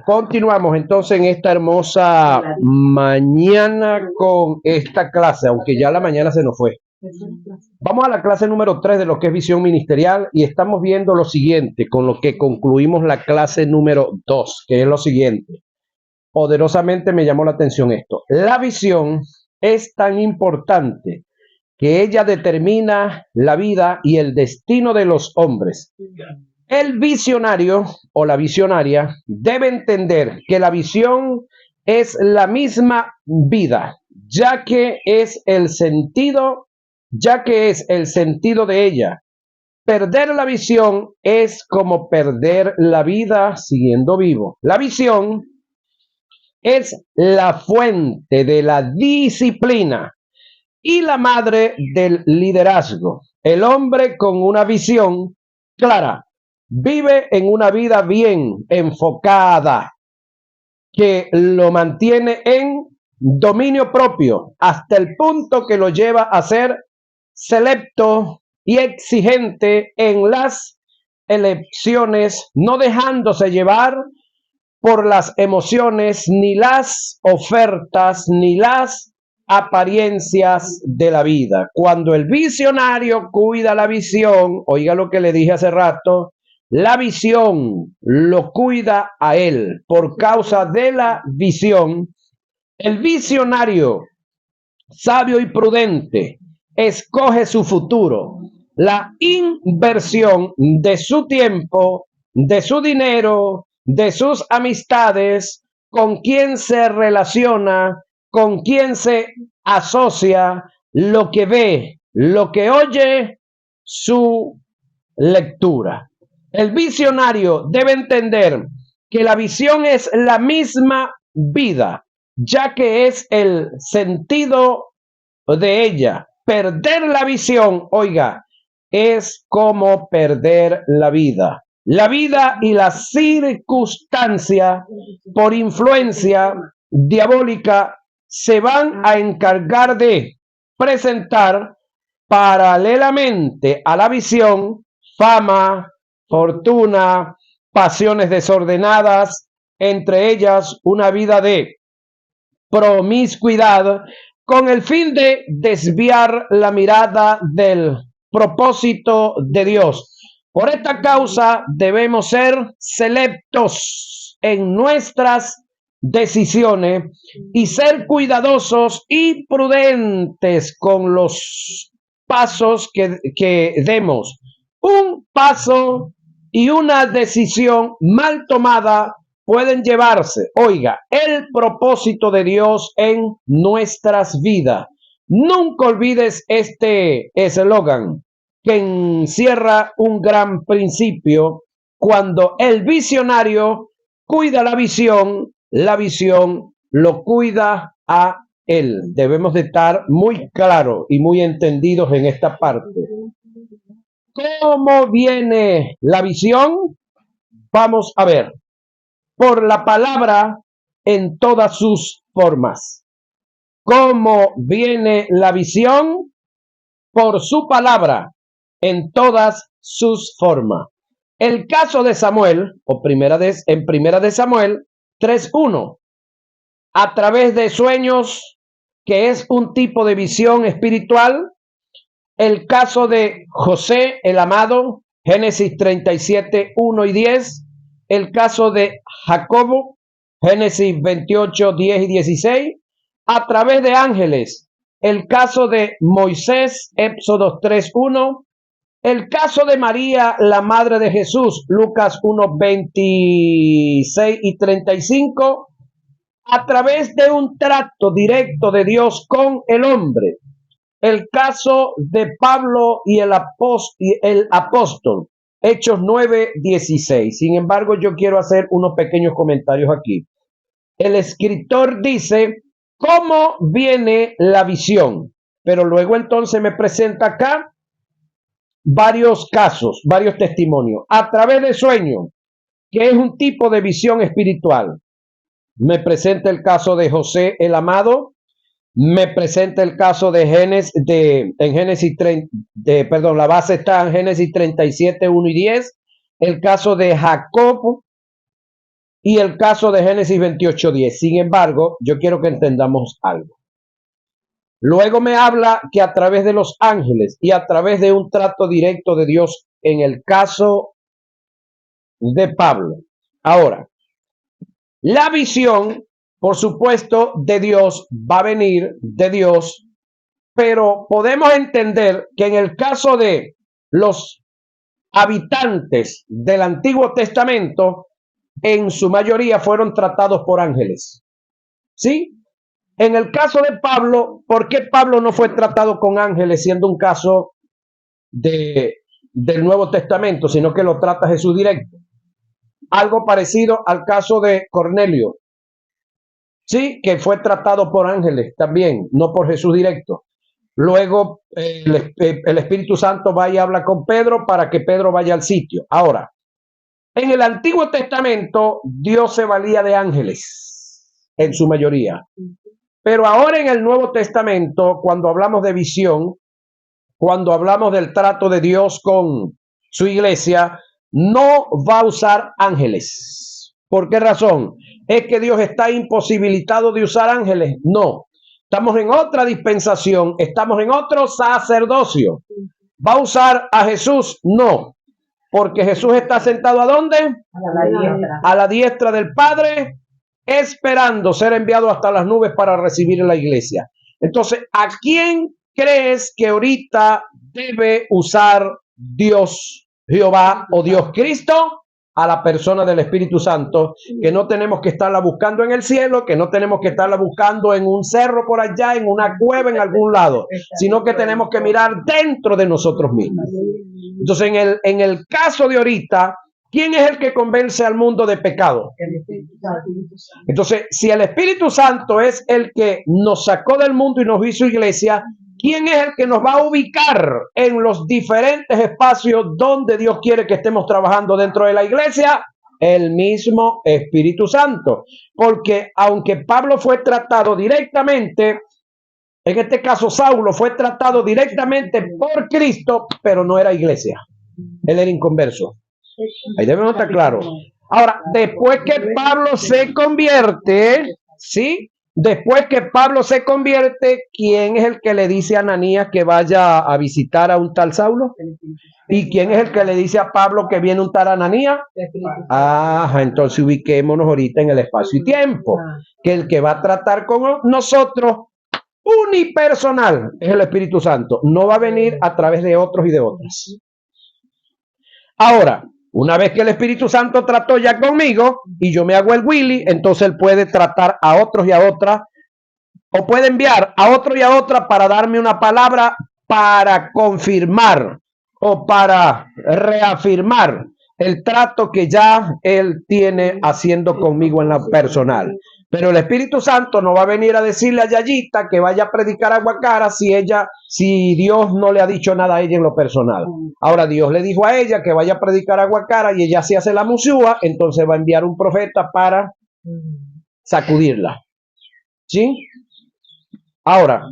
Continuamos entonces en esta hermosa mañana con esta clase, aunque ya la mañana se nos fue. Vamos a la clase número 3 de lo que es visión ministerial y estamos viendo lo siguiente, con lo que concluimos la clase número 2, que es lo siguiente. Poderosamente me llamó la atención esto. La visión es tan importante que ella determina la vida y el destino de los hombres. El visionario o la visionaria debe entender que la visión es la misma vida, ya que es el sentido de ella. Perder la visión es como perder la vida siguiendo vivo. La visión es la fuente de la disciplina y la madre del liderazgo. El hombre con una visión clara vive en una vida bien enfocada que lo mantiene en dominio propio hasta el punto que lo lleva a ser selecto y exigente en las elecciones, no dejándose llevar por las emociones, ni las ofertas, ni las apariencias de la vida. Cuando el visionario cuida la visión, oiga lo que le dije hace rato, la visión lo cuida a él por causa de la visión. El visionario, sabio y prudente, escoge su futuro, la inversión de su tiempo, de su dinero, de sus amistades, con quién se relaciona, con quién se asocia, lo que ve, lo que oye, su lectura. El visionario debe entender que la visión es la misma vida, ya que es el sentido de ella. Perder la visión, oiga, es como perder la vida. La vida y la circunstancia por influencia diabólica se van a encargar de presentar paralelamente a la visión fama, fortuna, pasiones desordenadas, entre ellas una vida de promiscuidad, con el fin de desviar la mirada del propósito de Dios. Por esta causa debemos ser selectos en nuestras decisiones y ser cuidadosos y prudentes con los pasos que demos. Un paso y una decisión mal tomada pueden llevarse, oiga, el propósito de Dios en nuestras vidas. Nunca olvides este eslogan que encierra un gran principio. Cuando el visionario cuida la visión lo cuida a él. Debemos de estar muy claros y muy entendidos en esta parte. ¿Cómo viene la visión? Vamos a ver. Por la palabra en todas sus formas. ¿Cómo viene la visión? Por su palabra en todas sus formas. El caso de Samuel, en primera de Samuel 3:1, a través de sueños, que es un tipo de visión espiritual. El caso de José el amado, Génesis 37:1 y 10. El caso de Jacobo, Génesis 28, 10 y 16, a través de ángeles. El caso de Moisés, Éxodo 3:1. El caso de María, la madre de Jesús, Lucas 1, 26 y 35, a través de un trato directo de Dios con el hombre. El caso de Pablo y el apóstol, Hechos 9:16. Sin embargo, yo quiero hacer unos pequeños comentarios aquí. El escritor dice cómo viene la visión, pero luego entonces me presenta acá varios casos, varios testimonios, a través de sueños, que es un tipo de visión espiritual. Me presenta el caso de José el amado, me presenta el caso de Génesis 30, la base está en Génesis 37, 1 y 10, el caso de Jacob, y el caso de Génesis 28:10. Sin embargo, yo quiero que entendamos algo. Luego me habla que a través de los ángeles y a través de un trato directo de Dios en el caso de Pablo. Ahora, la visión, por supuesto, de Dios va a venir de Dios, pero podemos entender que en el caso de los habitantes del Antiguo Testamento, en su mayoría fueron tratados por ángeles. ¿Sí? En el caso de Pablo, ¿por qué Pablo no fue tratado con ángeles siendo un caso del Nuevo Testamento, sino que lo trata Jesús directo? Algo parecido al caso de Cornelio, sí, que fue tratado por ángeles también, no por Jesús directo. Luego el Espíritu Santo va y habla con Pedro para que Pedro vaya al sitio. Ahora, en el Antiguo Testamento Dios se valía de ángeles en su mayoría. Pero ahora en el Nuevo Testamento, cuando hablamos de visión, cuando hablamos del trato de Dios con su iglesia, no va a usar ángeles. ¿Por qué razón? ¿Es que Dios está imposibilitado de usar ángeles? No. Estamos en otra dispensación, estamos en otro sacerdocio. ¿Va a usar a Jesús? No. Porque Jesús está sentado ¿a dónde? A la diestra del Padre, esperando ser enviado hasta las nubes para recibir la iglesia. Entonces, ¿a quién crees que ahorita debe usar Dios, Jehová o Dios Cristo? A la persona del Espíritu Santo, que no tenemos que estarla buscando en el cielo, que no tenemos que estarla buscando en un cerro por allá, en una cueva, en algún lado, sino que tenemos que mirar dentro de nosotros mismos. Entonces, en el caso de ahorita, ¿quién es el que convence al mundo de pecado? Entonces, si el Espíritu Santo es el que nos sacó del mundo y nos hizo iglesia, ¿quién es el que nos va a ubicar en los diferentes espacios donde Dios quiere que estemos trabajando dentro de la iglesia? El mismo Espíritu Santo. Porque aunque Pablo fue tratado directamente, en este caso Saulo fue tratado directamente por Cristo, pero no era iglesia. Él era inconverso. Ahí debemos estar claros. Ahora, después que Pablo se convierte, ¿sí? Después que Pablo se convierte, ¿quién es el que le dice a Ananías que vaya a visitar a un tal Saulo? ¿Y quién es el que le dice a Pablo que viene un tal Ananías? Entonces ubiquémonos ahorita en el espacio y tiempo. Que el que va a tratar con nosotros unipersonal es el Espíritu Santo. No va a venir a través de otros y de otras. Ahora, una vez que el Espíritu Santo trató ya conmigo y yo me hago el Willy, entonces él puede tratar a otros y a otras, o puede enviar a otro y a otra para darme una palabra para confirmar o para reafirmar el trato que ya él tiene haciendo conmigo en la personal. Pero el Espíritu Santo no va a venir a decirle a Yayita que vaya a predicar a Guacara si Dios no le ha dicho nada a ella en lo personal. Ahora Dios le dijo a ella que vaya a predicar a Guacara y ella se hace la musúa, entonces va a enviar un profeta para sacudirla. ¿Sí? Ahora,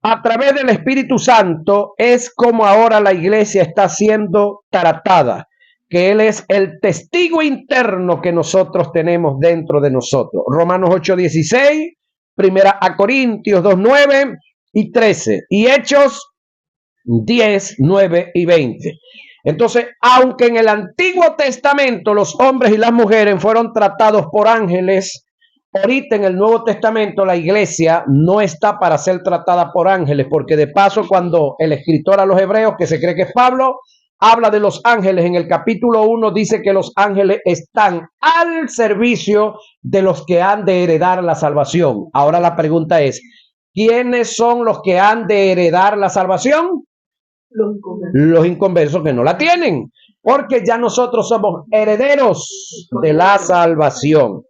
a través del Espíritu Santo es como ahora la iglesia está siendo tratada, que Él es el testigo interno que nosotros tenemos dentro de nosotros. Romanos 8:16, Primera a Corintios 2:9 y 13, y Hechos 10, 9 y 20. Entonces, aunque en el Antiguo Testamento los hombres y las mujeres fueron tratados por ángeles, ahorita en el Nuevo Testamento la iglesia no está para ser tratada por ángeles, porque de paso cuando el escritor a los hebreos, que se cree que es Pablo, habla de los ángeles, en el capítulo 1 dice que los ángeles están al servicio de los que han de heredar la salvación. Ahora la pregunta es, ¿quiénes son los que han de heredar la salvación? Los inconversos que no la tienen, porque ya nosotros somos herederos de la salvación.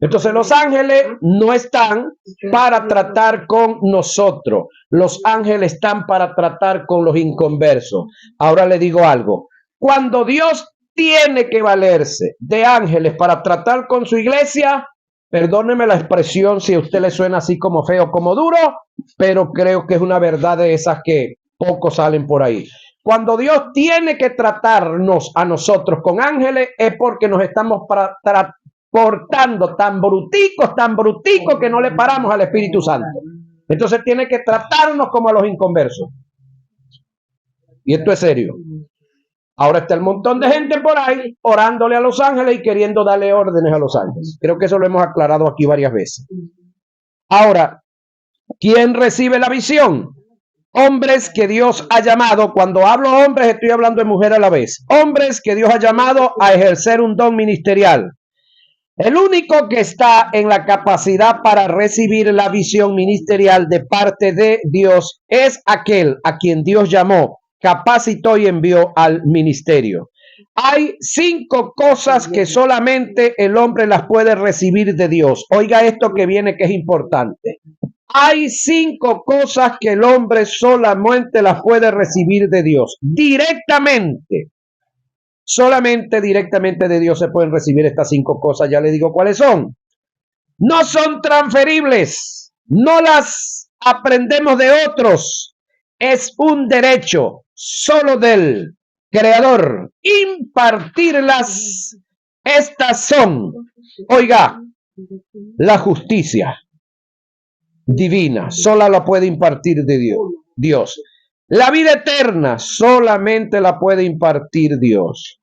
Entonces los ángeles no están para tratar con nosotros. Los ángeles están para tratar con los inconversos. Ahora le digo algo. Cuando Dios tiene que valerse de ángeles para tratar con su iglesia, perdóneme la expresión si a usted le suena así como feo, como duro, pero creo que es una verdad de esas que pocos salen por ahí. Cuando Dios tiene que tratarnos a nosotros con ángeles es porque nos estamos portando tan bruticos que no le paramos al Espíritu Santo. Entonces tiene que tratarnos como a los inconversos. Y esto es serio. Ahora está el montón de gente por ahí orándole a los ángeles y queriendo darle órdenes a los ángeles. Creo que eso lo hemos aclarado aquí varias veces. Ahora, ¿quién recibe la visión? Hombres que Dios ha llamado. Cuando hablo hombres, estoy hablando de mujer a la vez. Hombres que Dios ha llamado a ejercer un don ministerial. El único que está en la capacidad para recibir la visión ministerial de parte de Dios es aquel a quien Dios llamó, capacitó y envió al ministerio. Hay 5 cosas que solamente el hombre las puede recibir de Dios. Oiga esto que viene, que es importante. Hay 5 cosas que el hombre solamente las puede recibir de Dios directamente. Solamente directamente de Dios se pueden recibir estas 5 cosas. Ya le digo cuáles son. No son transferibles. No las aprendemos de otros. Es un derecho solo del Creador impartirlas. Estas son, oiga, la justicia divina, sola la puede impartir de Dios. La vida eterna solamente la puede impartir Dios.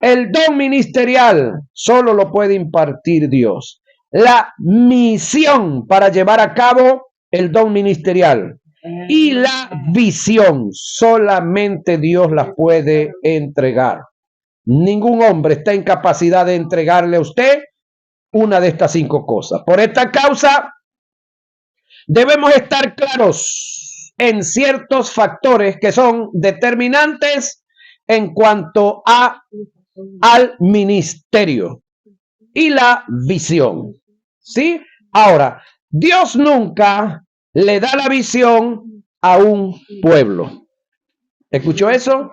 El don ministerial solo lo puede impartir Dios. La misión para llevar a cabo el don ministerial y la visión solamente Dios la puede entregar. Ningún hombre está en capacidad de entregarle a usted una de estas 5 cosas. Por esta causa, debemos estar claros en ciertos factores que son determinantes en cuanto al ministerio y la visión. ¿Sí? Ahora, Dios nunca le da la visión a un pueblo. ¿Escuchó eso?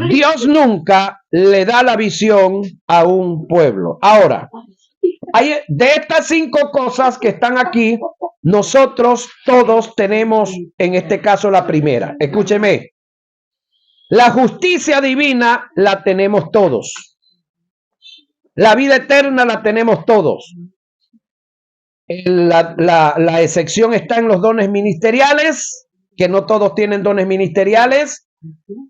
Dios nunca le da la visión a un pueblo. Ahora, de estas 5 cosas que están aquí, nosotros todos tenemos, en este caso, la primera. Escúcheme. La justicia divina la tenemos todos. La vida eterna la tenemos todos. La excepción está en los dones ministeriales, que no todos tienen dones ministeriales,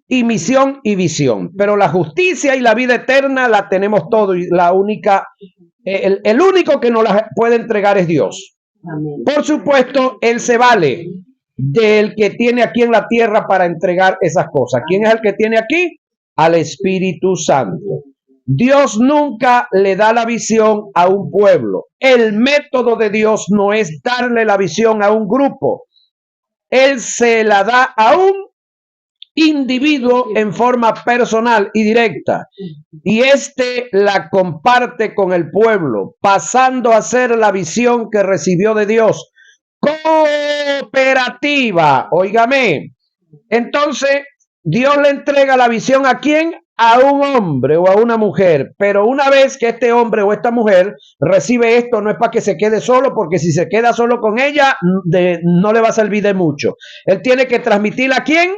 y misión y visión. Pero la justicia y la vida eterna la tenemos todos, y la única, el único que nos la puede entregar es Dios. Amén. Por supuesto, Él se vale del que tiene aquí en la tierra para entregar esas cosas. ¿Quién es el que tiene aquí? Al Espíritu Santo. Dios nunca le da la visión a un pueblo. El método de Dios no es darle la visión a un grupo. Él se la da a un individuo en forma personal y directa. Y este la comparte con el pueblo, pasando a ser la visión que recibió de Dios. Cooperativa. Óigame. Entonces, Dios le entrega la visión ¿a quién? A un hombre o a una mujer, pero una vez que este hombre o esta mujer recibe esto, no es para que se quede solo, porque si se queda solo con ella, no le va a servir de mucho. Él tiene que transmitirla ¿a quién?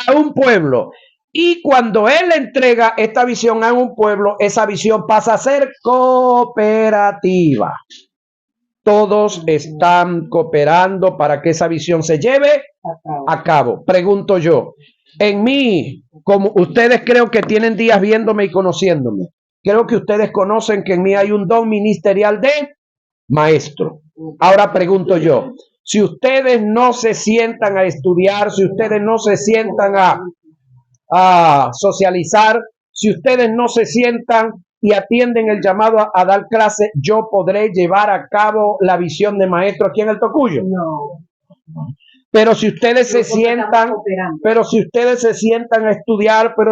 A un pueblo. Y cuando él le entrega esta visión a un pueblo, esa visión pasa a ser cooperativa. Todos están cooperando para que esa visión se lleve a cabo. Pregunto yo, en mí, como ustedes creo que tienen días viéndome y conociéndome, creo que ustedes conocen que en mí hay un don ministerial de maestro. Ahora pregunto yo, si ustedes no se sientan a estudiar, si ustedes no se sientan a socializar, si ustedes no se sientan y atienden el llamado a dar clase, yo podré llevar a cabo la visión de maestro aquí en el Tocuyo. No. Pero si ustedes se sientan, a estudiar, pero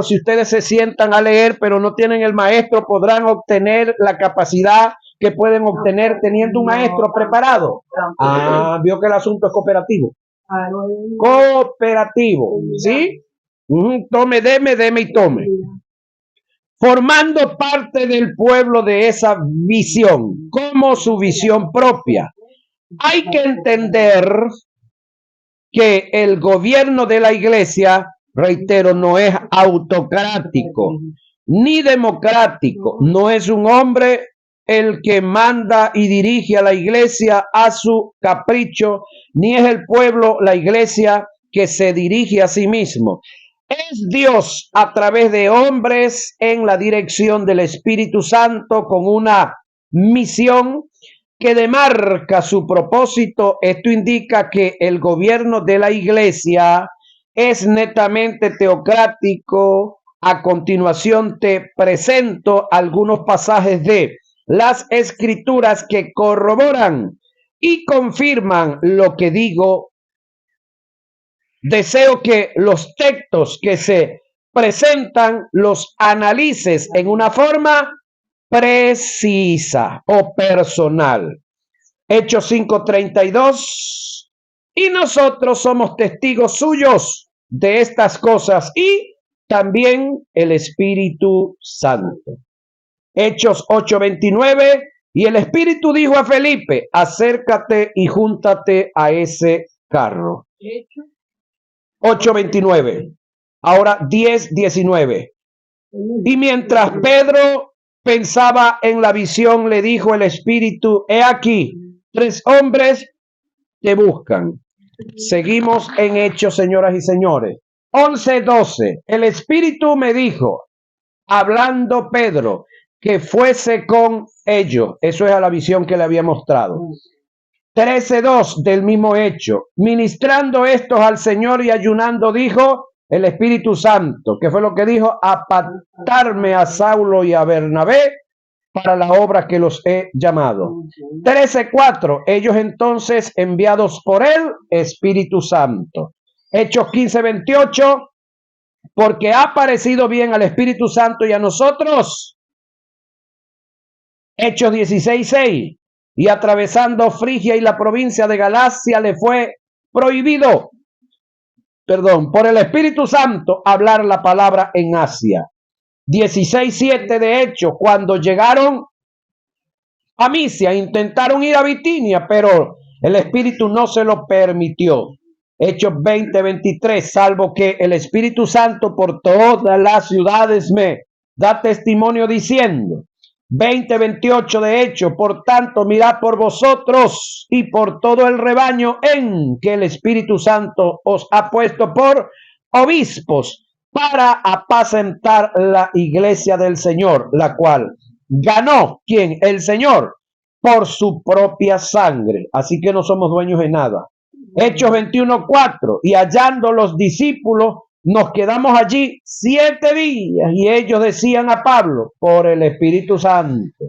si ustedes se sientan a leer, pero no tienen el maestro, podrán obtener la capacidad que pueden obtener teniendo un maestro preparado. Ah, vio que el asunto es cooperativo. Cooperativo, ¿sí? Tome, deme y tome. Formando parte del pueblo de esa visión, como su visión propia. Hay que entender que el gobierno de la iglesia, reitero, no es autocrático ni democrático, no es un hombre el que manda y dirige a la iglesia a su capricho, ni es el pueblo, la iglesia, que se dirige a sí mismo. Es Dios a través de hombres en la dirección del Espíritu Santo con una misión que demarca su propósito. Esto indica que el gobierno de la iglesia es netamente teocrático. A continuación te presento algunos pasajes de las escrituras que corroboran y confirman lo que digo. Deseo que los textos que se presentan los analices en una forma precisa o personal. Hechos 5:32. Y nosotros somos testigos suyos de estas cosas y también el Espíritu Santo. Hechos 8:29. Y el Espíritu dijo a Felipe, acércate y júntate a ese carro. 8:29. Ahora 10:19. Y mientras Pedro pensaba en la visión, le dijo el Espíritu, he aquí, 3 hombres te buscan. Seguimos en Hechos, señoras y señores. 11:12. El Espíritu me dijo, hablando Pedro, que fuese con ellos. Eso es a la visión que le había mostrado. 13:2 del mismo hecho. Ministrando estos al Señor y ayunando, dijo el Espíritu Santo. ¿Qué fue lo que dijo? Apartarme a Saulo y a Bernabé para la obra que los he llamado. 13:4. Ellos entonces enviados por el Espíritu Santo. Hechos 15:28. Porque ha parecido bien al Espíritu Santo y a nosotros. Hechos 16:6. Y atravesando Frigia y la provincia de Galacia le fue prohibido, por el Espíritu Santo hablar la palabra en Asia. 16:7 de hecho, cuando llegaron a Misia, intentaron ir a Bitinia, pero el Espíritu no se lo permitió. Hechos 20:23, salvo que el Espíritu Santo por todas las ciudades me da testimonio diciendo. 20:28 de hecho, por tanto, mirad por vosotros y por todo el rebaño en que el Espíritu Santo os ha puesto por obispos para apacentar la iglesia del Señor, la cual ganó, ¿quién? El Señor, por su propia sangre. Así que no somos dueños de nada. Hechos 21:4, y hallando los discípulos, nos quedamos allí 7 días y ellos decían a Pablo, por el Espíritu Santo.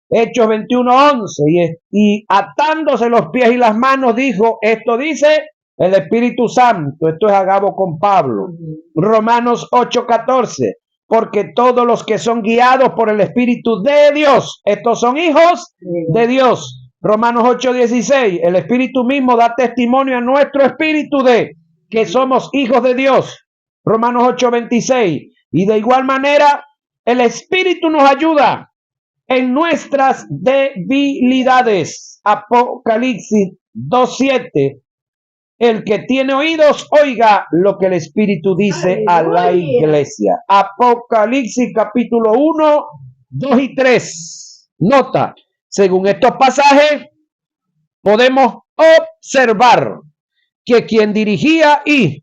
Hechos 21:11, y atándose los pies y las manos dijo, esto dice el Espíritu Santo. Esto es Agabo con Pablo. Romanos 8:14, porque todos los que son guiados por el Espíritu de Dios, estos son hijos de Dios. Romanos 8:16, el Espíritu mismo da testimonio a nuestro espíritu de que somos hijos de Dios. Romanos 8:26, y de igual manera el Espíritu nos ayuda en nuestras debilidades. Apocalipsis 2:7, el que tiene oídos, oiga lo que el Espíritu dice a la iglesia. Apocalipsis capítulo 1, 2 y 3. Nota, según estos pasajes, podemos observar que quien dirigía y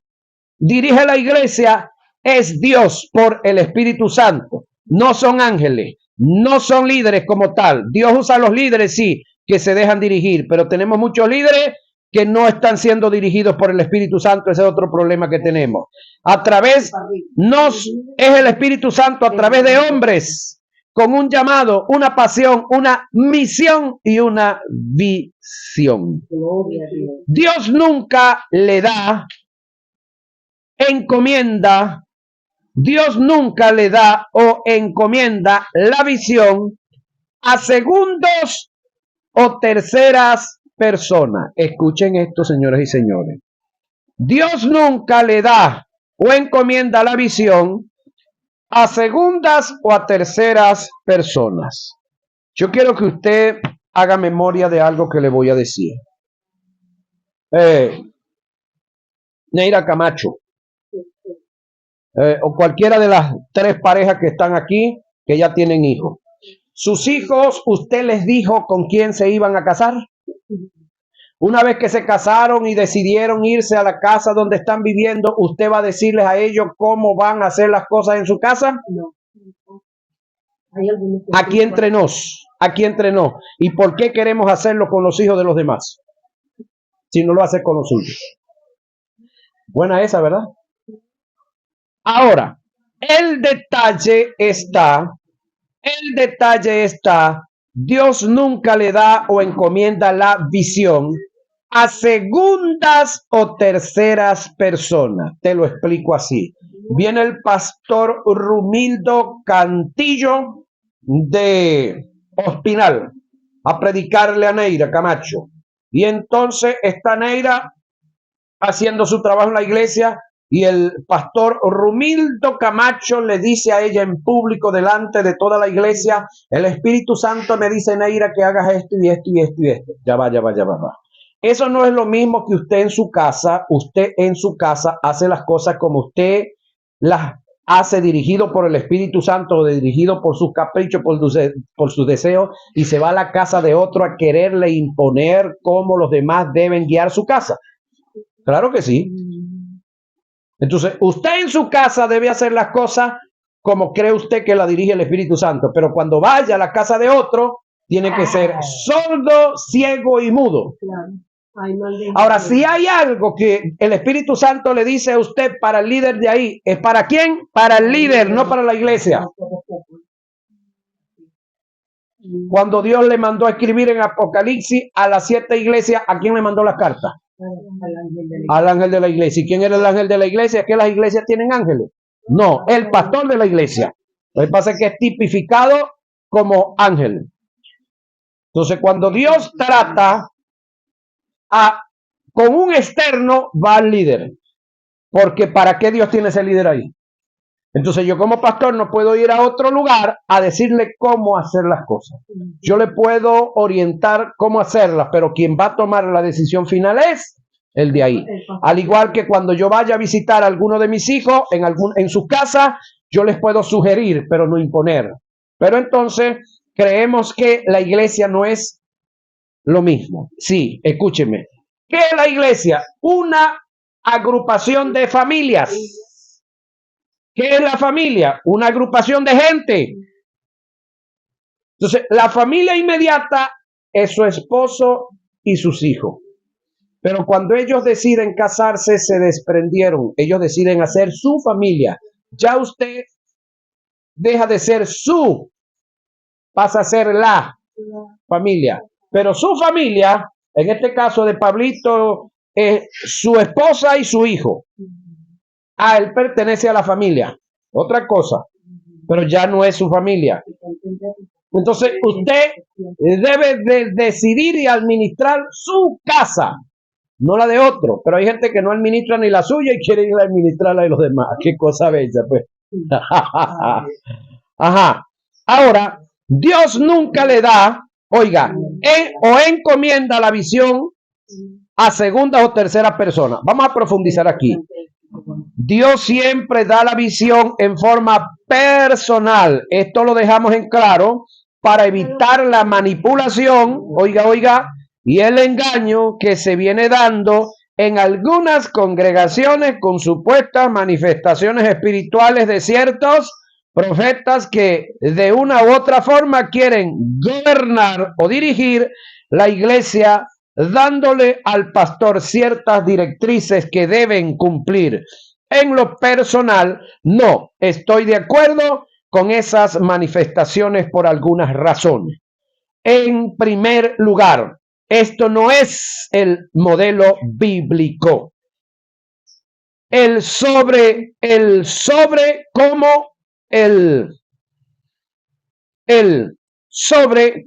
dirige la iglesia es Dios por el Espíritu Santo. No son ángeles, no son líderes como tal. Dios usa a los líderes, sí, que se dejan dirigir, pero tenemos muchos líderes que no están siendo dirigidos por el Espíritu Santo. Ese es otro problema que tenemos. Es el Espíritu Santo a través de hombres con un llamado, una pasión, una misión y una visión. Dios nunca le da encomienda, Dios nunca le da o encomienda la visión a segundos o terceras personas. Escuchen esto, señoras y señores. Dios nunca le da o encomienda la visión a segundas o a terceras personas. Yo quiero que usted haga memoria de algo que le voy a decir. Neira Camacho, o cualquiera de las 3 parejas que están aquí, que ya tienen hijos. Sus hijos, usted les dijo con quién se iban a casar. Una vez que se casaron y decidieron irse a la casa donde están viviendo, ¿usted va a decirles a ellos cómo van a hacer las cosas en su casa? No. Hay algunos que Aquí entre nos, aquí entre nos. ¿Y por qué queremos hacerlo con los hijos de los demás? Si no lo hace con los suyos. Buena esa, ¿verdad? Ahora, el detalle está, Dios nunca le da o encomienda la visión a segundas o terceras personas. Te lo explico así. Viene el pastor Rumildo Cantillo de Ospinal a predicarle a Neira Camacho. Y entonces está Neira haciendo su trabajo en la iglesia y el pastor Rumildo Camacho le dice a ella en público delante de toda la iglesia: el Espíritu Santo me dice, Neira, que hagas esto y esto y esto y esto. Ya va. Eso no es lo mismo que usted en su casa. Usted en su casa hace las cosas como usted las hace, dirigido por el Espíritu Santo o dirigido por sus caprichos, por sus deseos, y se va a la casa de otro a quererle imponer cómo los demás deben guiar su casa. Claro que sí. Entonces, usted en su casa debe hacer las cosas como cree usted que la dirige el Espíritu Santo, pero cuando vaya a la casa de otro, tiene que ser sordo, ciego y mudo. Claro. Ahora, si hay algo que el Espíritu Santo le dice a usted para el líder de ahí, ¿es para quién? Para el líder, no para la iglesia. Cuando Dios le mandó a escribir en Apocalipsis a las 7 iglesias, ¿a quién le mandó las cartas? Al ángel de la iglesia. ¿Y quién era el ángel de la iglesia? ¿Que las iglesias tienen ángeles? No, el pastor de la iglesia. Lo que pasa es que es tipificado como ángel. Entonces, cuando Dios trata con un externo, va al líder. Porque ¿para qué Dios tiene ese líder ahí? Entonces yo como pastor no puedo ir a otro lugar a decirle cómo hacer las cosas. Yo le puedo orientar cómo hacerlas, pero quien va a tomar la decisión final es el de ahí. Al igual que cuando yo vaya a visitar a alguno de mis hijos en su casa, yo les puedo sugerir, pero no imponer. Pero entonces creemos que la iglesia no es lo mismo. Sí, escúcheme. ¿Qué es la iglesia? Una agrupación de familias. ¿Qué es la familia? Una agrupación de gente. Entonces, la familia inmediata es su esposo y sus hijos. Pero cuando ellos deciden casarse, se desprendieron. Ellos deciden hacer su familia. Ya usted deja de ser pasa a ser la familia. Pero su familia, en este caso de Pablito, es su esposa y su hijo. Él pertenece a la familia. Otra cosa. Pero ya no es su familia. Entonces usted debe de decidir y administrar su casa, no la de otro. Pero hay gente que no administra ni la suya y quiere ir a administrar la de los demás. Qué cosa bella, pues. Ajá. Ahora, Dios nunca le da, oiga, o encomienda la visión a segunda o tercera persona. Vamos a profundizar aquí. Dios siempre da la visión en forma personal. Esto lo dejamos en claro para evitar la manipulación, oiga, y el engaño que se viene dando en algunas congregaciones con supuestas manifestaciones espirituales de ciertos profetas que de una u otra forma quieren gobernar o dirigir la iglesia, dándole al pastor ciertas directrices que deben cumplir. En lo personal, no estoy de acuerdo con esas manifestaciones por algunas razones. En primer lugar, esto no es el modelo bíblico. El sobre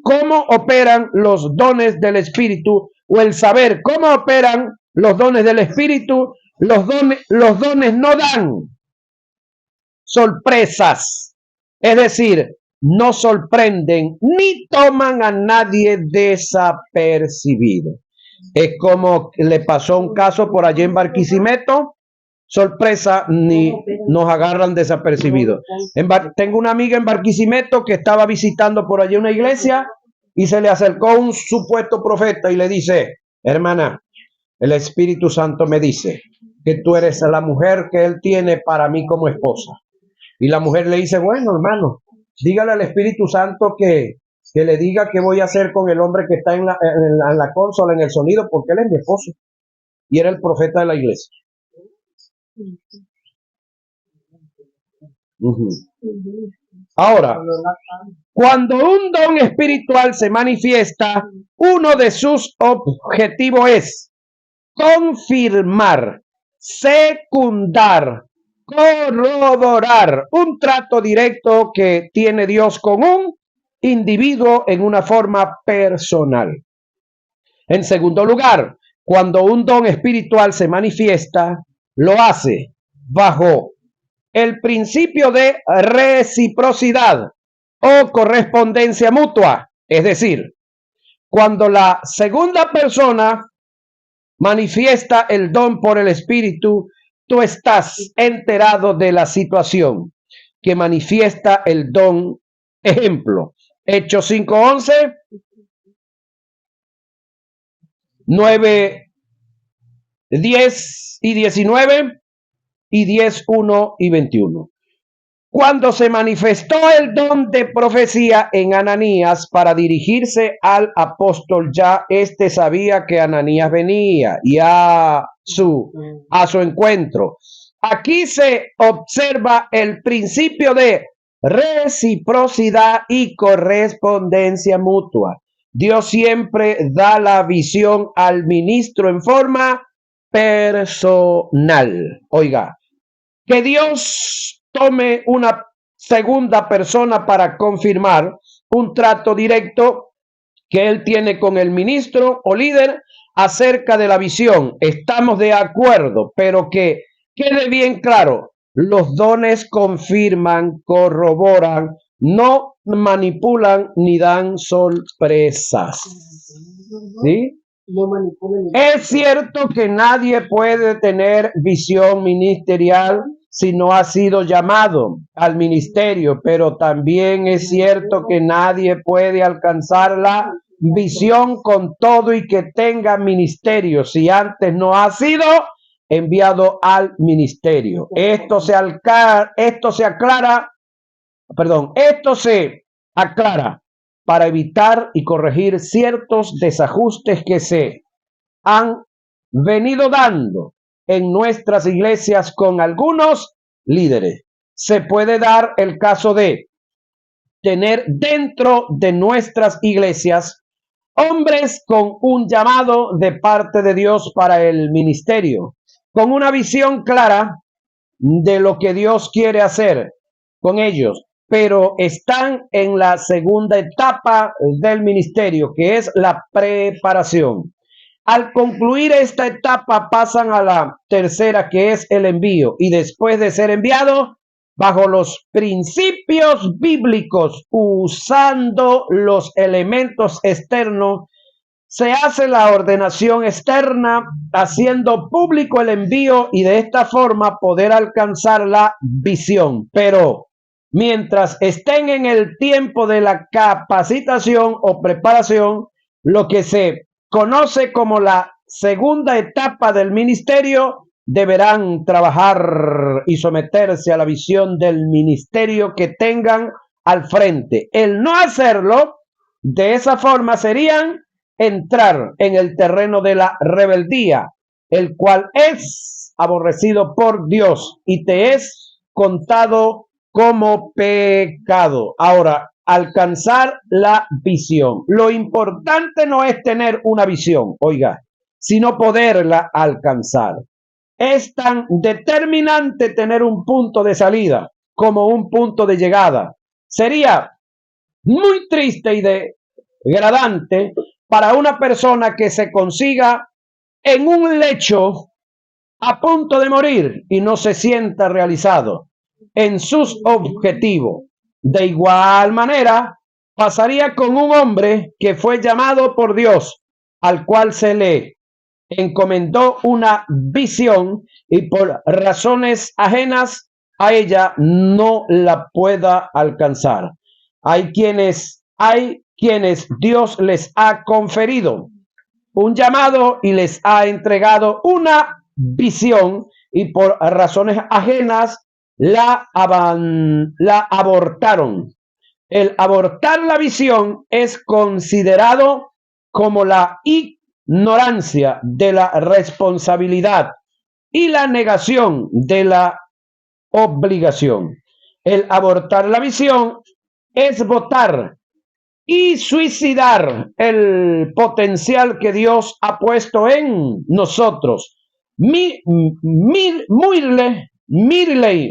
cómo operan los dones del Espíritu, o el saber cómo operan los dones del Espíritu. Los dones no dan sorpresas, es decir, no sorprenden ni toman a nadie desapercibido. Es como le pasó un caso por allá en Barquisimeto, sorpresa ni nos agarran desapercibidos. Tengo una amiga en Barquisimeto que estaba visitando por allí una iglesia y se le acercó un supuesto profeta y le dice: hermana, el Espíritu Santo me dice que tú eres la mujer que él tiene para mí como esposa. Y la mujer le dice: bueno, hermano, dígale al Espíritu Santo que le diga qué voy a hacer con el hombre que está en la consola, en el sonido, porque él es mi esposo. Y era el profeta de la iglesia. Ahora, cuando un don espiritual se manifiesta, uno de sus objetivos es confirmar, secundar, corroborar un trato directo que tiene Dios con un individuo en una forma personal. En segundo lugar, cuando un don espiritual se manifiesta, lo hace bajo el principio de reciprocidad o correspondencia mutua. Es decir, cuando la segunda persona manifiesta el don por el Espíritu, tú estás enterado de la situación que manifiesta el don. Ejemplo, Hechos 5:11, 9, 10 y 19 y 10, 1 y 21. Cuando se manifestó el don de profecía en Ananías para dirigirse al apóstol, ya éste sabía que Ananías venía y a su encuentro. Aquí se observa el principio de reciprocidad y correspondencia mutua. Dios siempre da la visión al ministro en forma personal. Oiga, que Dios tome una segunda persona para confirmar un trato directo que él tiene con el ministro o líder acerca de la visión. Estamos de acuerdo, pero que quede bien claro, los dones confirman, corroboran, no manipulan ni dan sorpresas. ¿Sí? Es cierto que nadie puede tener visión ministerial si no ha sido llamado al ministerio, pero también es cierto que nadie puede alcanzar la visión con todo y que tenga ministerio si antes no ha sido enviado al ministerio. Esto se aclara para evitar y corregir ciertos desajustes que se han venido dando en nuestras iglesias con algunos líderes. Se puede dar el caso de tener dentro de nuestras iglesias hombres con un llamado de parte de Dios para el ministerio, con una visión clara de lo que Dios quiere hacer con ellos, pero están en la segunda etapa del ministerio, que es la preparación. Al concluir esta etapa pasan a la tercera, que es el envío, y después de ser enviado, bajo los principios bíblicos, usando los elementos externos, se hace la ordenación externa, haciendo público el envío y de esta forma poder alcanzar la visión. Pero mientras estén en el tiempo de la capacitación o preparación, lo que se conoce como la segunda etapa del ministerio, deberán trabajar y someterse a la visión del ministerio que tengan al frente. El no hacerlo de esa forma serían entrar en el terreno de la rebeldía, el cual es aborrecido por Dios y te es contado como pecado. Ahora, alcanzar la visión. Lo importante no es tener una visión, oiga, sino poderla alcanzar. Es tan determinante tener un punto de salida como un punto de llegada. Sería muy triste y degradante para una persona que se consiga en un lecho a punto de morir y no se sienta realizado en sus objetivos. De igual manera, pasaría con un hombre que fue llamado por Dios, al cual se le encomendó una visión y por razones ajenas a ella no la pueda alcanzar. Hay quienes Dios les ha conferido un llamado y les ha entregado una visión y por razones ajenas la abortaron. El abortar la visión es considerado como la ignorancia de la responsabilidad y la negación de la obligación. El abortar la visión es votar y suicidar el potencial que Dios ha puesto en nosotros. Mirley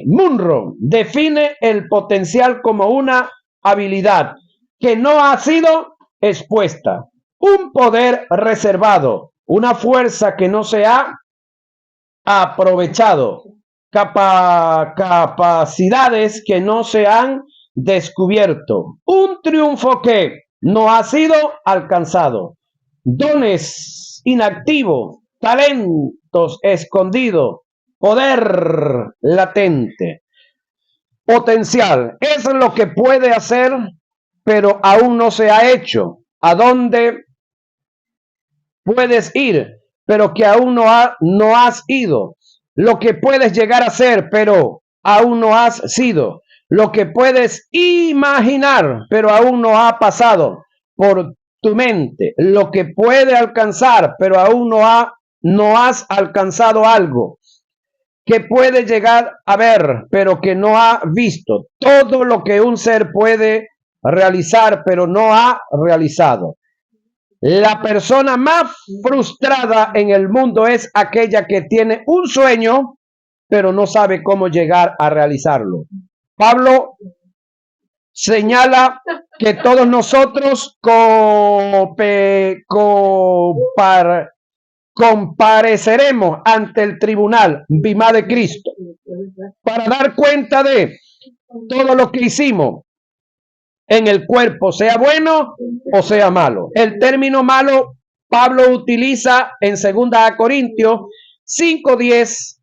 Monroe define el potencial como una habilidad que no ha sido expuesta, un poder reservado, una fuerza que no se ha aprovechado, capacidades que no se han descubierto, un triunfo que no ha sido alcanzado, dones inactivos, talentos escondidos, poder latente, potencial. Es lo que puede hacer, pero aún no se ha hecho. ¿A dónde puedes ir, pero que aún no has ido? Lo que puedes llegar a ser, pero aún no has sido. Lo que puedes imaginar, pero aún no ha pasado por tu mente. Lo que puede alcanzar, pero aún no has alcanzado algo. Que puede llegar a ver, pero que no ha visto. Todo lo que un ser puede realizar, pero no ha realizado. La persona más frustrada en el mundo es aquella que tiene un sueño, pero no sabe cómo llegar a realizarlo. Pablo señala que todos nosotros compareceremos ante el tribunal Bimá de Cristo para dar cuenta de todo lo que hicimos en el cuerpo, sea bueno o sea malo. El término malo Pablo utiliza en 2 Corintios 5:10.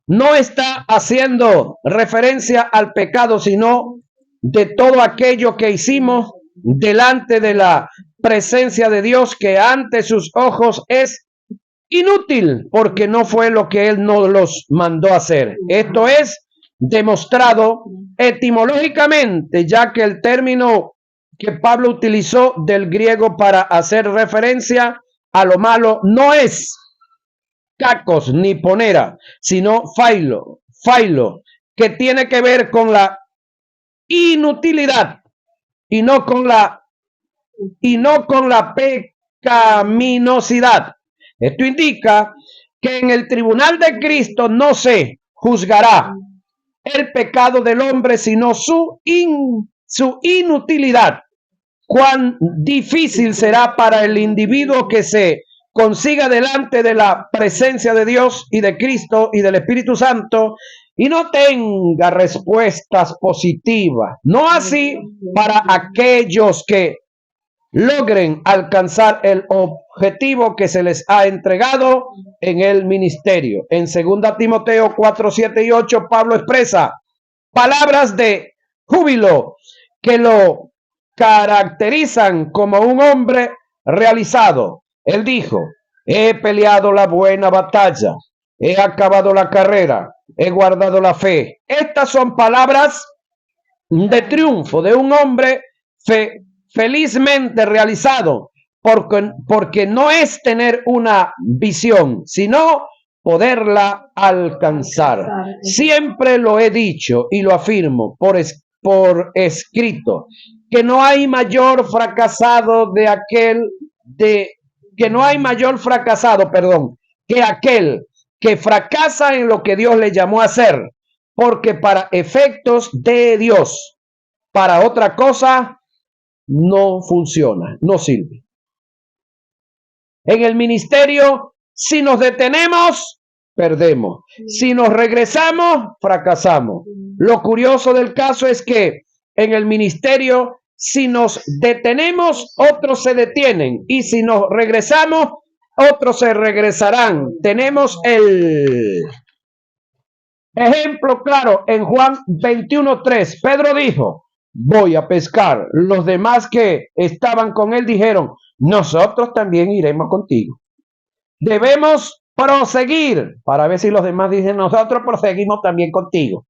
No está haciendo referencia al pecado, sino de todo aquello que hicimos delante de la presencia de Dios, que ante sus ojos es inútil, porque no fue lo que Él nos los mandó a hacer. Esto es demostrado etimológicamente, ya que el término que Pablo utilizó del griego para hacer referencia a lo malo no es cacos ni ponera, sino failo, que tiene que ver con la inutilidad y no con la pecaminosidad. Esto indica que en el tribunal de Cristo no se juzgará el pecado del hombre, sino su inutilidad. Cuán difícil será para el individuo que se consiga delante de la presencia de Dios y de Cristo y del Espíritu Santo y no tenga respuestas positivas. No así para aquellos que logren alcanzar el objetivo que se les ha entregado en el ministerio. En 2 Timoteo 4, 7 y 8, Pablo expresa palabras de júbilo que lo caracterizan como un hombre realizado. Él dijo: he peleado la buena batalla, he acabado la carrera, he guardado la fe. Estas son palabras de triunfo de un hombre felizmente realizado, porque no es tener una visión, sino poderla alcanzar. Siempre lo he dicho y lo afirmo por escrito, que no hay mayor fracasado que aquel que fracasa en lo que Dios le llamó a hacer, porque para efectos de Dios, para otra cosa, no funciona, no sirve. En el ministerio, si nos detenemos, perdemos. Si nos regresamos, fracasamos. Lo curioso del caso es que en el ministerio, si nos detenemos, otros se detienen. Y si nos regresamos, otros se regresarán. Tenemos el ejemplo claro en Juan 21:3. Pedro dijo, voy a pescar. Los demás que estaban con él dijeron, nosotros también iremos contigo. Debemos proseguir, para ver si los demás dicen, nosotros proseguimos también contigo.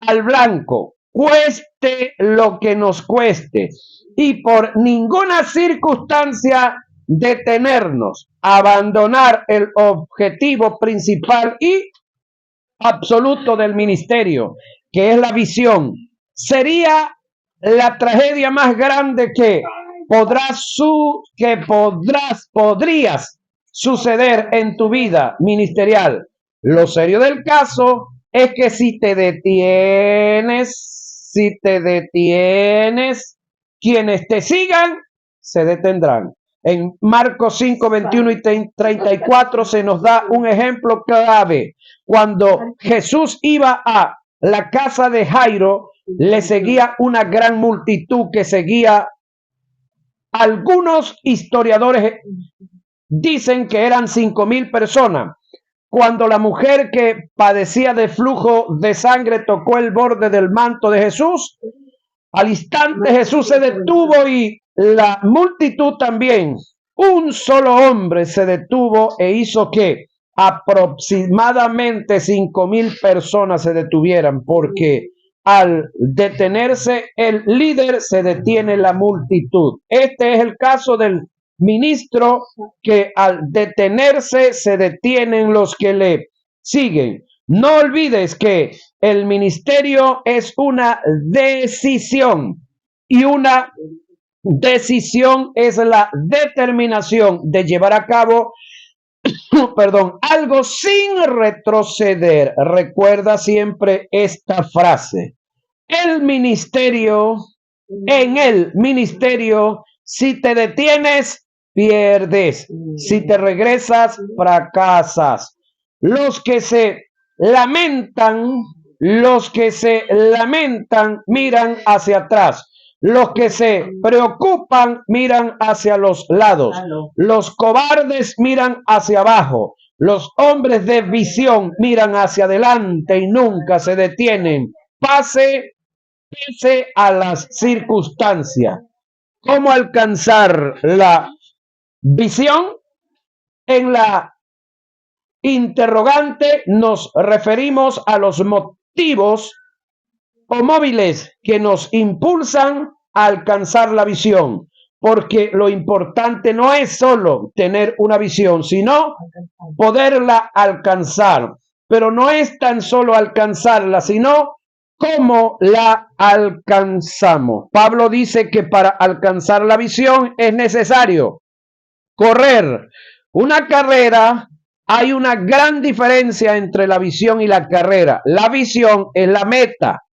Al blanco, cueste lo que nos cueste, y por ninguna circunstancia detenernos, abandonar el objetivo principal y absoluto del ministerio, que es la visión. Sería la tragedia más grande que podrías suceder en tu vida ministerial. Lo serio del caso es que si te detienes, quienes te sigan se detendrán. En Marcos 5, 21 y 34 se nos da un ejemplo clave. Cuando Jesús iba a la casa de Jairo, le seguía una gran multitud que seguía. Algunos historiadores dicen que eran 5,000 personas. Cuando la mujer que padecía de flujo de sangre tocó el borde del manto de Jesús, al instante Jesús se detuvo y la multitud también. Un solo hombre se detuvo e hizo que aproximadamente 5,000 personas se detuvieran, porque al detenerse el líder se detiene la multitud. Este es el caso del ministro, que al detenerse se detienen los que le siguen. No olvides que el ministerio es una decisión, y una decisión es la determinación de llevar a cabo algo sin retroceder. Recuerda siempre esta frase. En el ministerio, si te detienes, pierdes. Si te regresas, fracasas. Los que se lamentan miran hacia atrás. Los que se preocupan miran hacia los lados. Los cobardes miran hacia abajo. Los hombres de visión miran hacia adelante y nunca se detienen. Pese a las circunstancias. ¿Cómo alcanzar la visión? En la interrogante nos referimos a los motivos o móviles que nos impulsan a alcanzar la visión, porque lo importante no es solo tener una visión, sino poderla alcanzar. Pero no es tan solo alcanzarla, sino cómo la alcanzamos. Pablo dice que para alcanzar la visión es necesario correr una carrera. Hay una gran diferencia entre la visión y la carrera. La visión es la meta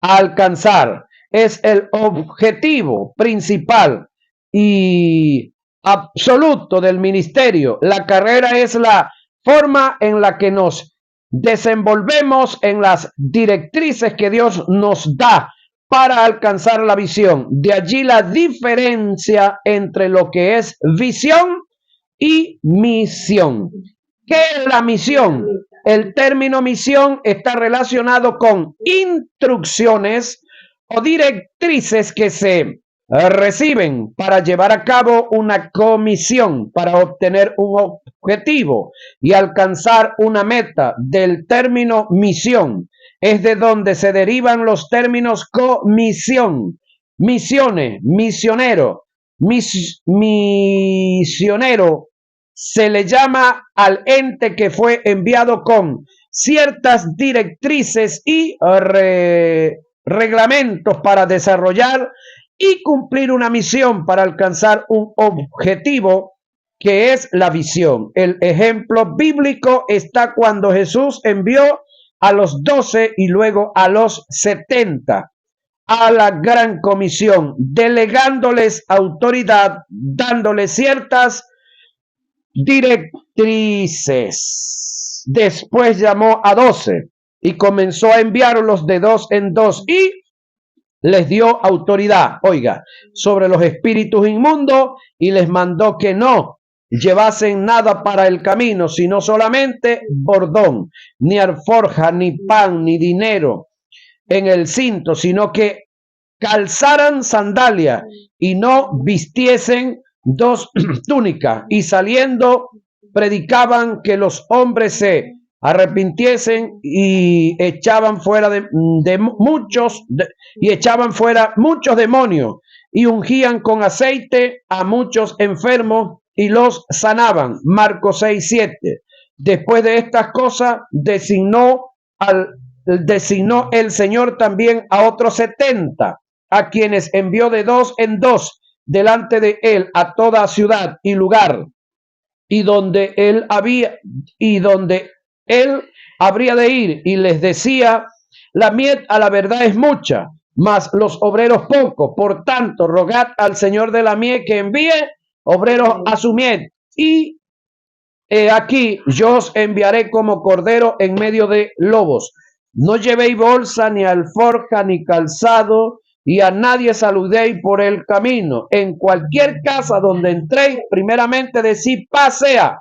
a alcanzar, es el objetivo principal y absoluto del ministerio. La carrera es la forma en la que nos desenvolvemos en las directrices que Dios nos da para alcanzar la visión. De allí la diferencia entre lo que es visión y misión. ¿Qué es la misión? El término misión está relacionado con instrucciones o directrices que se reciben para llevar a cabo una comisión, para obtener un objetivo y alcanzar una meta. Del término misión es de donde se derivan los términos comisión, misiones, misionero, misionero. Se le llama al ente que fue enviado con ciertas directrices y reglamentos para desarrollar y cumplir una misión, para alcanzar un objetivo, que es la visión. El ejemplo bíblico está cuando Jesús envió a los 12 y luego a los 70 a la gran comisión, delegándoles autoridad, dándoles ciertas directrices. Después llamó a 12 y comenzó a enviarlos de 2 en 2 y les dio autoridad, oiga, sobre los espíritus inmundos, y les mandó que no llevasen nada para el camino, sino solamente bordón, ni alforja, ni pan, ni dinero en el cinto, sino que calzaran sandalia y no vistiesen dos túnicas, y saliendo predicaban que los hombres se arrepintiesen y echaban fuera echaban fuera muchos demonios y ungían con aceite a muchos enfermos y los sanaban. Marcos 6:7. Después de estas cosas designó el Señor también a otros 70, a quienes envió de dos en dos delante de él a toda ciudad y lugar y donde él habría de ir, y les decía: la mies a la verdad es mucha, mas los obreros pocos. Por tanto, rogad al Señor de la mies que envíe obreros a su mies. Y aquí yo os enviaré como cordero en medio de lobos. No llevéis bolsa, ni alforja, ni calzado, y a nadie saludéis por el camino. En cualquier casa donde entréis, primeramente decid: paz sea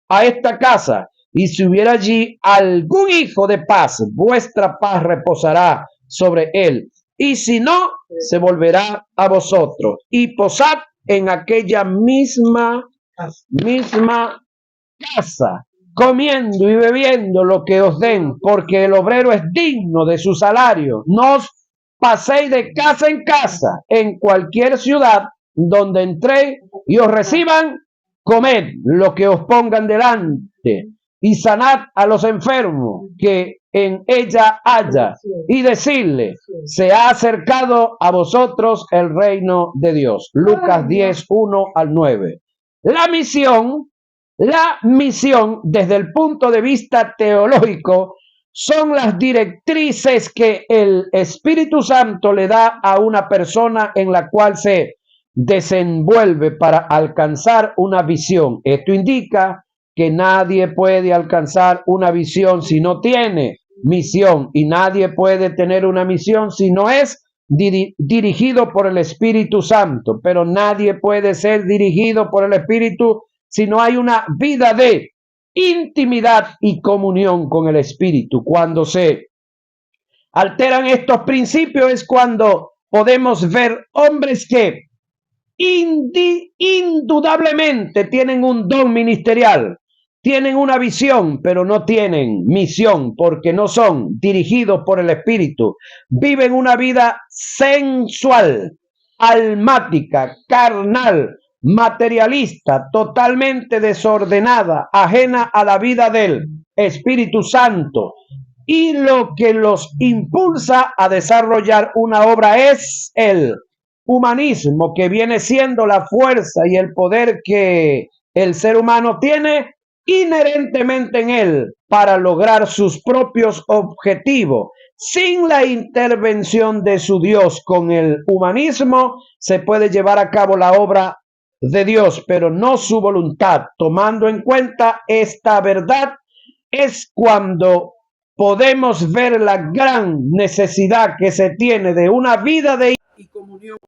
a esta casa. Y si hubiera allí algún hijo de paz, vuestra paz reposará sobre él. Y si no, se volverá a vosotros. Y posad en aquella misma casa, comiendo y bebiendo lo que os den, porque el obrero es digno de su salario. No os paséis de casa en casa. En cualquier ciudad donde entréis y os reciban, comed lo que os pongan delante y sanad a los enfermos que en ella haya, y decidle: se ha acercado a vosotros el reino de Dios. Lucas 10:1-9. La misión desde el punto de vista teológico son las directrices que el Espíritu Santo le da a una persona en la cual se desenvuelve para alcanzar una visión. Esto indica que nadie puede alcanzar una visión si no tiene misión, y nadie puede tener una misión si no es dirigido por el Espíritu Santo. Pero nadie puede ser dirigido por el Espíritu si no hay una vida de intimidad y comunión con el Espíritu. Cuando se alteran estos principios es cuando podemos ver hombres que indudablemente tienen un don ministerial, tienen una visión, pero no tienen misión porque no son dirigidos por el Espíritu. Viven una vida sensual, almática, carnal, materialista, totalmente desordenada, ajena a la vida del Espíritu Santo. Y lo que los impulsa a desarrollar una obra es el humanismo, que viene siendo la fuerza y el poder que el ser humano tiene inherentemente en él para lograr sus propios objetivos. Sin la intervención de su Dios. Con el humanismo se puede llevar a cabo la obra de Dios, pero no su voluntad. Tomando en cuenta esta verdad, es cuando podemos ver la gran necesidad que se tiene de una vida de y comunión